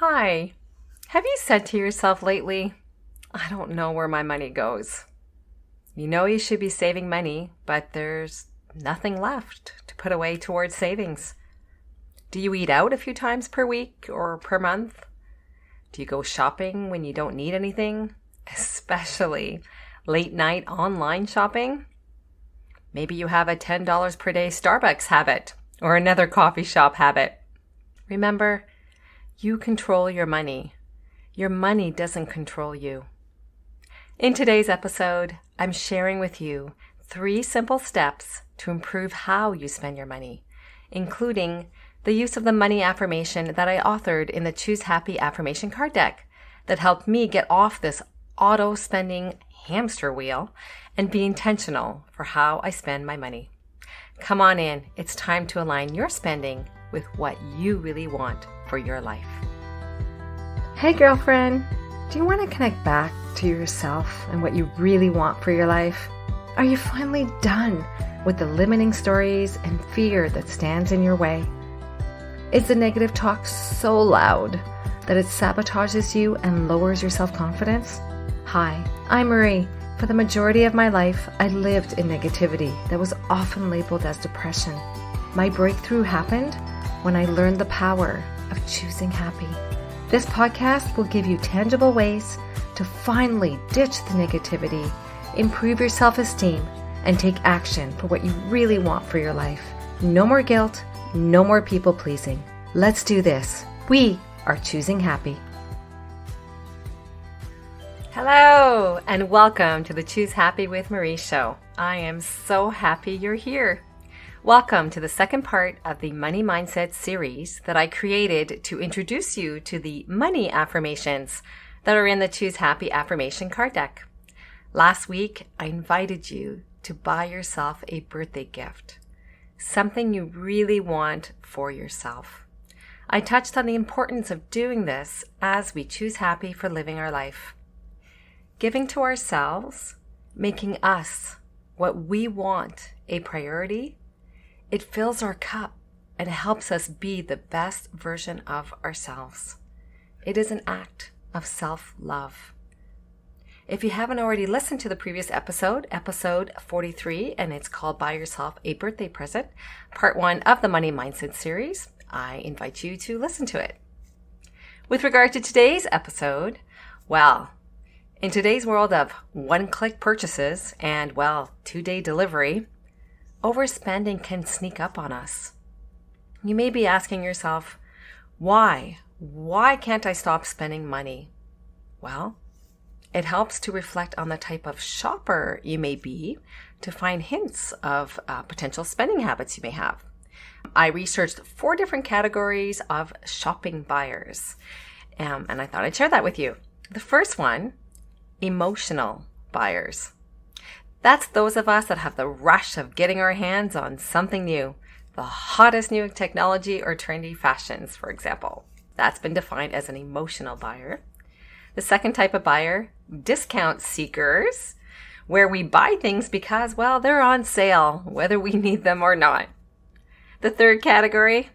Hi, have you said to yourself lately, I don't know where my money goes? You know you should be saving money, but there's nothing left to put away towards savings. Do you eat out a few times per week or per month? Do you go shopping when you don't need anything, especially late night online shopping? Maybe you have a $10 per day Starbucks habit or another coffee shop habit. Remember, you control your money. Your money doesn't control you. In today's episode, I'm sharing with you 3 simple steps to improve how you spend your money, including the use of the money affirmation that I authored in the Choose Happy Affirmation card deck that helped me get off this auto spending hamster wheel and be intentional for how I spend my money. Come on in. It's time to align your spending with what you really want for your life. Hey girlfriend, do you want to connect back to yourself and what you really want for your life? Are you finally done with the limiting stories and fear that stands in your way? Is the negative talk so loud that it sabotages you and lowers your self-confidence? Hi, I'm Marie. For the majority of my life, I lived in negativity that was often labeled as depression. My breakthrough happened when I learned the power of choosing happy. This podcast will give you tangible ways to finally ditch the negativity, improve your self-esteem, and take action for what you really want for your life. No more guilt, no more people pleasing. Let's do this. We are choosing happy. Hello, and welcome to the Choose Happy with Marie show. I am so happy you're here. Welcome to the second part of the Money Mindset series that I created to introduce you to the money affirmations that are in the Choose Happy Affirmation card deck. Last week, I invited you to buy yourself a birthday gift, something you really want for yourself. I touched on the importance of doing this as we choose happy for living our life. Giving to ourselves, making us what we want a priority, it fills our cup and helps us be the best version of ourselves. It is an act of self-love. If you haven't already listened to the previous episode 43, and it's called Buy Yourself a Birthday Present, part 1 of the Money Mindset series, I invite you to listen to it. With regard to today's episode, in today's world of one-click purchases and, 2-day delivery, overspending can sneak up on us. You may be asking yourself, why? Why can't I stop spending money? Well, it helps to reflect on the type of shopper you may be to find hints of potential spending habits you may have. I researched 4 different categories of shopping buyers, and I thought I'd share that with you. The first one, emotional buyers. That's those of us that have the rush of getting our hands on something new, the hottest new technology or trendy fashions, for example. That's been defined as an emotional buyer. The second type of buyer, discount seekers, where we buy things because, they're on sale, whether we need them or not. The third category,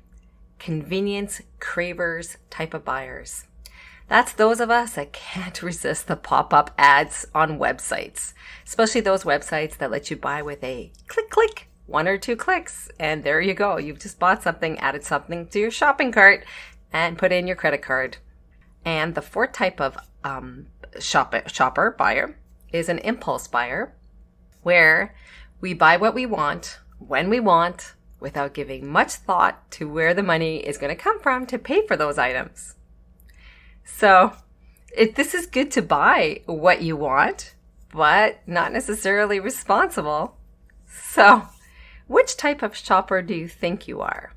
convenience cravers type of buyers. That's those of us that can't resist the pop-up ads on websites, especially those websites that let you buy with a click, 1 or 2 clicks, and there you go. You've just bought something, added something to your shopping cart, and put in your credit card. And the fourth type of shopper buyer is an impulse buyer, where we buy what we want, when we want, without giving much thought to where the money is going to come from to pay for those items. So this is good to buy what you want, but not necessarily responsible. So which type of shopper do you think you are?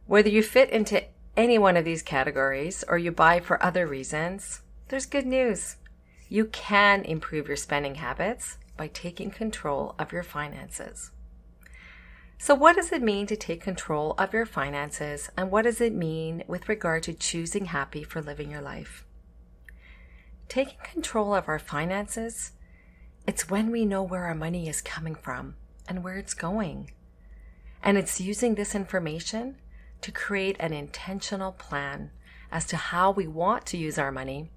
Whether you fit into any one of these categories or you buy for other reasons, there's good news. You can improve your spending habits by taking control of your finances. So what does it mean to take control of your finances, and what does it mean with regard to choosing happy for living your life? Taking control of our finances, it's when we know where our money is coming from and where it's going. And it's using this information to create an intentional plan as to how we want to use our money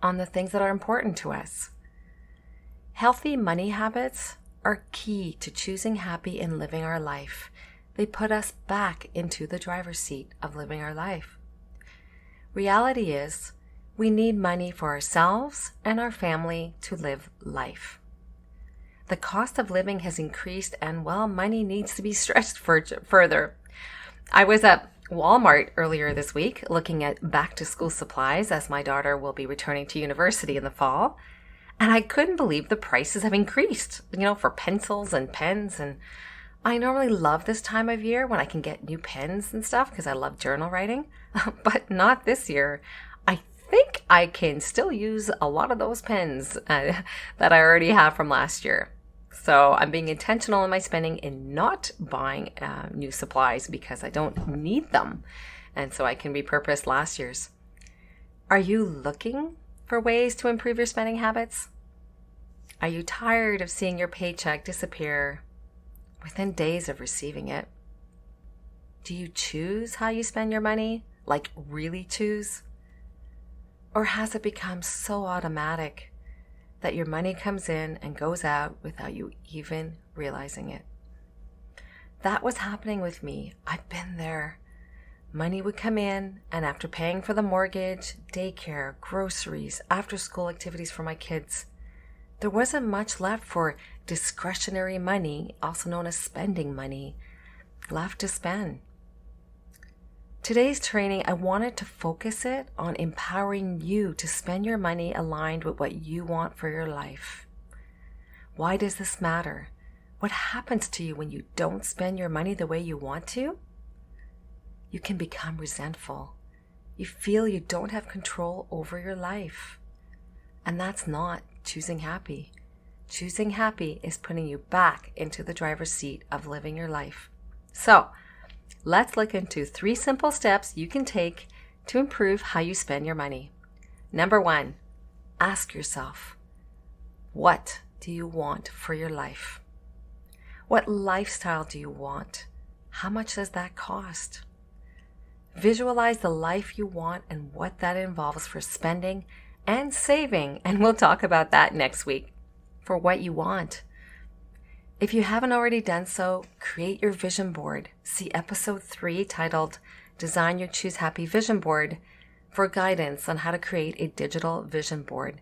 on the things that are important to us. Healthy money habits are key to choosing happy and living our life. They put us back into the driver's seat of living our life. Reality is, we need money for ourselves and our family to live life. The cost of living has increased and, well, money needs to be stretched further. I was at Walmart earlier this week looking at back-to-school supplies as my daughter will be returning to university in the fall. And I couldn't believe the prices have increased, for pencils and pens. And I normally love this time of year when I can get new pens and stuff because I love journal writing, but not this year. I think I can still use a lot of those pens that I already have from last year. So I'm being intentional in my spending and not buying new supplies because I don't need them. And so I can repurpose last year's. Are you looking for ways to improve your spending habits? Are you tired of seeing your paycheck disappear within days of receiving it? Do you choose how you spend your money? Like really choose? Or has it become so automatic that your money comes in and goes out without you even realizing it? That was happening with me. I've been there. Money would come in, and after paying for the mortgage, daycare, groceries, after-school activities for my kids, there wasn't much left for discretionary money, also known as spending money, left to spend. Today's training, I wanted to focus it on empowering you to spend your money aligned with what you want for your life. Why does this matter? What happens to you when you don't spend your money the way you want to? You can become resentful. You feel you don't have control over your life. And that's not choosing happy. Choosing happy is putting you back into the driver's seat of living your life. So, let's look into 3 simple steps you can take to improve how you spend your money. Number 1, ask yourself, what do you want for your life? What lifestyle do you want? How much does that cost? Visualize the life you want and what that involves for spending and saving, and we'll talk about that next week, for what you want. If you haven't already done so, create your vision board. See episode 3 titled Design Your Choose Happy Vision Board for guidance on how to create a digital vision board.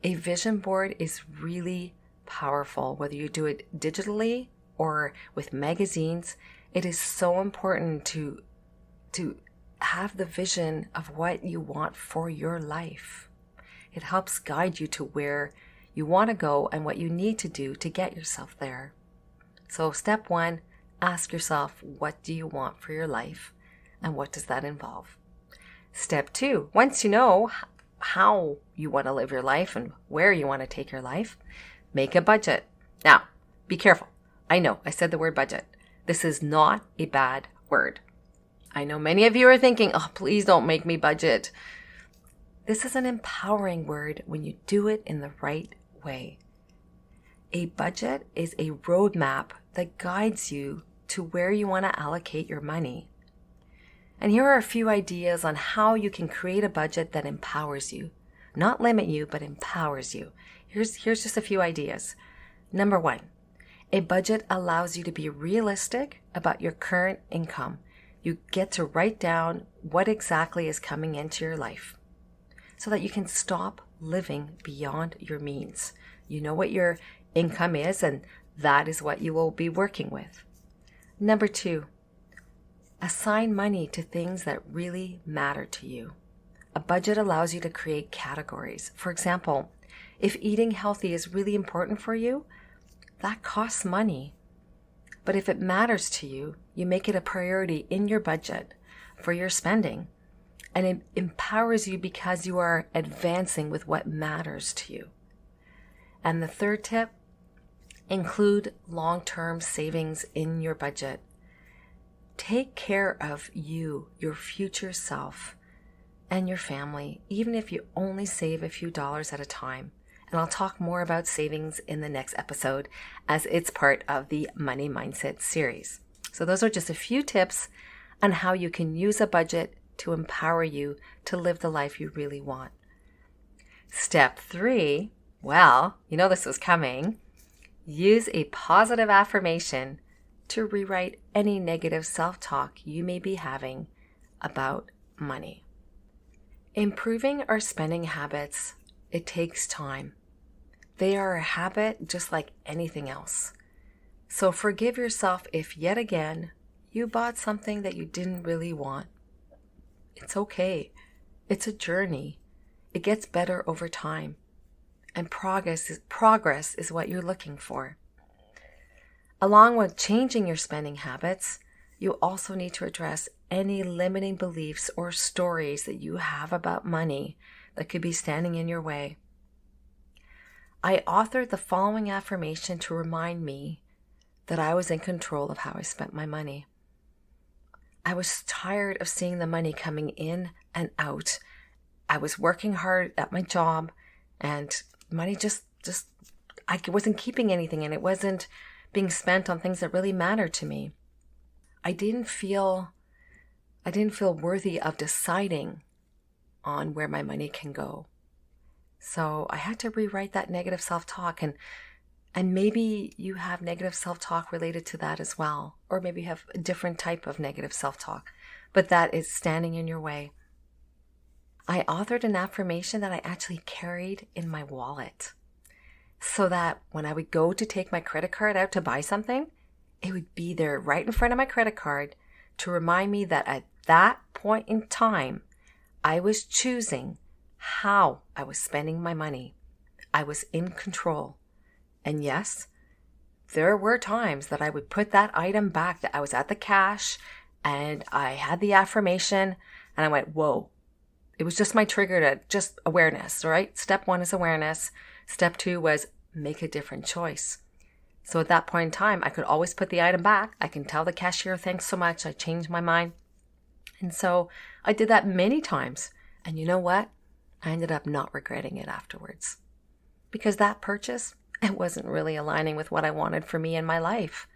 A vision board is really powerful, whether you do it digitally or with magazines. It is so important to have the vision of what you want for your life. It helps guide you to where you want to go and what you need to do to get yourself there. So step 1, ask yourself, what do you want for your life and what does that involve? Step 2, once you know how you want to live your life and where you want to take your life, make a budget. Now, be careful. I know I said the word budget. This is not a bad word. I know many of you are thinking, oh, please don't make me budget. This is an empowering word when you do it in the right way. A budget is a roadmap that guides you to where you want to allocate your money. And here are a few ideas on how you can create a budget that empowers you. Not limit you, but empowers you. Here's just a few ideas. Number 1, a budget allows you to be realistic about your current income. You get to write down what exactly is coming into your life so that you can stop living beyond your means. You know what your income is, and that is what you will be working with. Number 2, assign money to things that really matter to you. A budget allows you to create categories. For example, if eating healthy is really important for you, that costs money. But if it matters to you, you make it a priority in your budget for your spending. And it empowers you because you are advancing with what matters to you. And the 3rd tip, include long-term savings in your budget. Take care of you, your future self, and your family, even if you only save a few dollars at a time. And I'll talk more about savings in the next episode as it's part of the Money Mindset series. So those are just a few tips on how you can use a budget to empower you to live the life you really want. Step 3, well, you know this was coming. Use a positive affirmation to rewrite any negative self-talk you may be having about money. Improving our spending habits, it takes time. They are a habit just like anything else. So forgive yourself if yet again you bought something that you didn't really want. It's okay. It's a journey. It gets better over time. And progress is what you're looking for. Along with changing your spending habits, you also need to address any limiting beliefs or stories that you have about money that could be standing in your way. I authored the following affirmation to remind me that I was in control of how I spent my money. I was tired of seeing the money coming in and out. I was working hard at my job and money I wasn't keeping anything and it wasn't being spent on things that really mattered to me. I didn't feel worthy of deciding on where my money can go. So I had to rewrite that negative self-talk, and maybe you have negative self-talk related to that as well, or maybe you have a different type of negative self-talk, but that is standing in your way. I authored an affirmation that I actually carried in my wallet so that when I would go to take my credit card out to buy something, it would be there right in front of my credit card to remind me that at that point in time, I was choosing how I was spending my money. I was in control. And yes, there were times that I would put that item back, that I was at the cash and I had the affirmation and I went, whoa. It was just my trigger to just awareness, right? Step 1 is awareness. Step 2 was make a different choice. So at that point in time, I could always put the item back. I can tell the cashier, thanks so much. I changed my mind. And so I did that many times. And you know what? I ended up not regretting it afterwards. Because that purchase, it wasn't really aligning with what I wanted for me in my life.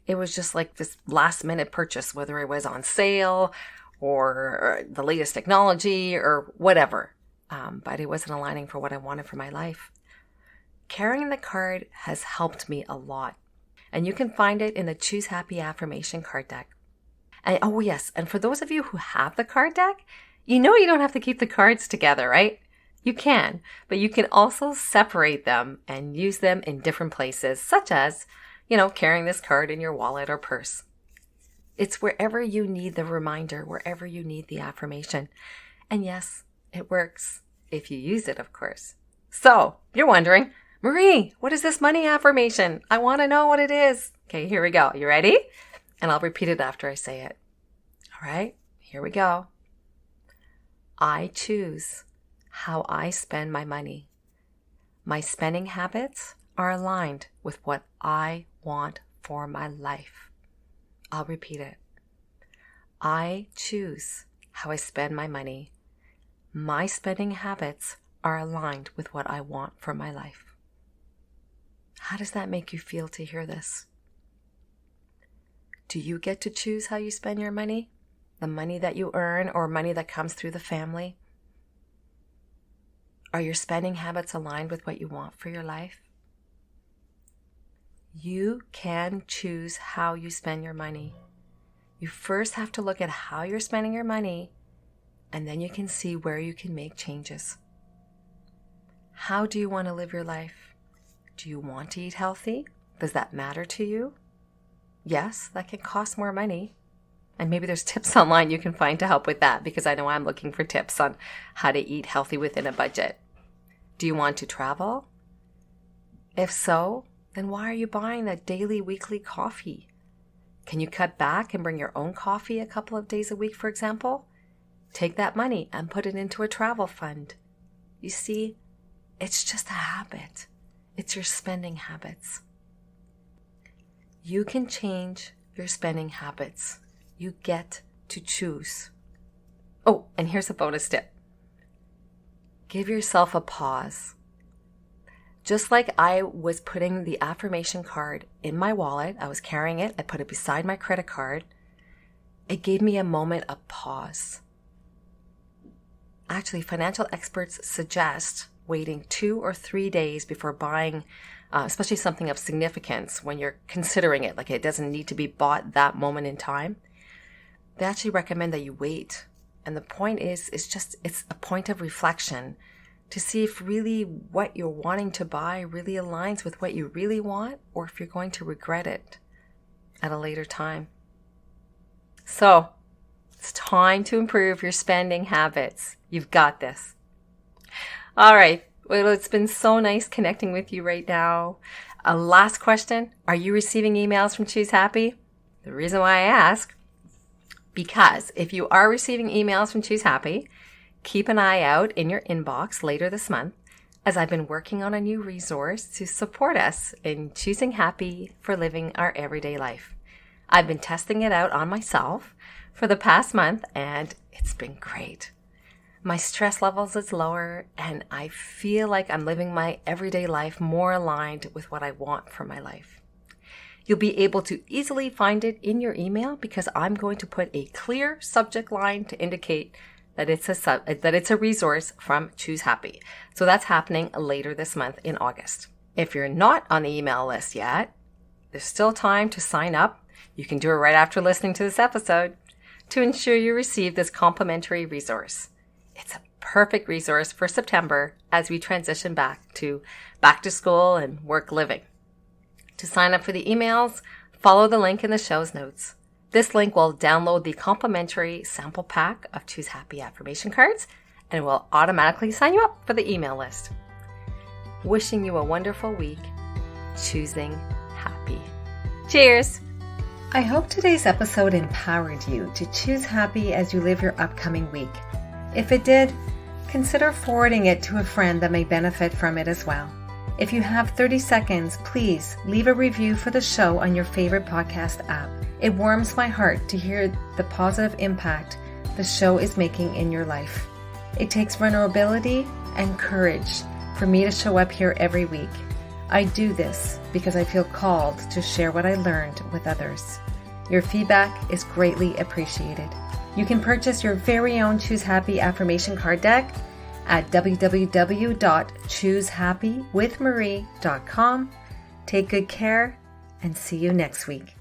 It was just like this last minute purchase, whether it was on sale or the latest technology or whatever. But it wasn't aligning for what I wanted for my life. Carrying the card has helped me a lot. And you can find it in the Choose Happy Affirmation card deck. And oh yes, and for those of you who have the card deck, you know you don't have to keep the cards together, right? You can, but you can also separate them and use them in different places, such as, carrying this card in your wallet or purse. It's wherever you need the reminder, wherever you need the affirmation. And yes, it works if you use it, of course. So you're wondering, Marie, what is this money affirmation? I want to know what it is. Okay, here we go. You ready? And I'll repeat it after I say it. All right, here we go. I choose how I spend my money. My spending habits are aligned with what I want for my life. I'll repeat it. I choose how I spend my money. My spending habits are aligned with what I want for my life. How does that make you feel to hear this? Do you get to choose how you spend your money? The money that you earn or money that comes through the family? Are your spending habits aligned with what you want for your life? You can choose how you spend your money. You first have to look at how you're spending your money, and then you can see where you can make changes. How do you want to live your life? Do you want to eat healthy? Does that matter to you? Yes, that can cost more money. And maybe there's tips online you can find to help with that, because I know I'm looking for tips on how to eat healthy within a budget. Do you want to travel? If so, then why are you buying that daily, weekly coffee? Can you cut back and bring your own coffee a couple of days a week, for example? Take that money and put it into a travel fund. You see, it's just a habit. It's your spending habits. You can change your spending habits. You get to choose. Oh, and here's a bonus tip. Give yourself a pause. Just like I was putting the affirmation card in my wallet, I was carrying it, I put it beside my credit card, it gave me a moment of pause. actually, financial experts suggest waiting 2 or 3 days before buying, especially something of significance when you're considering it, like it doesn't need to be bought that moment in time. They actually recommend that you wait. And the point is, it's a point of reflection to see if really what you're wanting to buy really aligns with what you really want, or if you're going to regret it at a later time. So, it's time to improve your spending habits. You've got this. All right. Well, it's been so nice connecting with you right now. A last question. Are you receiving emails from Choose Happy? The reason why I ask, because if you are receiving emails from Choose Happy, keep an eye out in your inbox later this month, as I've been working on a new resource to support us in choosing happy for living our everyday life. I've been testing it out on myself for the past month, and it's been great. My stress levels is lower, and I feel like I'm living my everyday life more aligned with what I want for my life. You'll be able to easily find it in your email because I'm going to put a clear subject line to indicate that it's a resource from Choose Happy. So that's happening later this month in August. If you're not on the email list yet, there's still time to sign up. You can do it right after listening to this episode to ensure you receive this complimentary resource. It's a perfect resource for September as we transition back to school and work living. To sign up for the emails, follow the link in the show's notes. This link will download the complimentary sample pack of Choose Happy affirmation cards and will automatically sign you up for the email list. Wishing you a wonderful week, choosing happy. Cheers! I hope today's episode empowered you to choose happy as you live your upcoming week. If it did, consider forwarding it to a friend that may benefit from it as well. If you have 30 seconds, please leave a review for the show on your favorite podcast app. It warms my heart to hear the positive impact the show is making in your life. It takes vulnerability and courage for me to show up here every week. I do this because I feel called to share what I learned with others. Your feedback is greatly appreciated. You can purchase your very own Choose Happy affirmation card deck at www.choosehappywithmarie.com. Take good care and see you next week.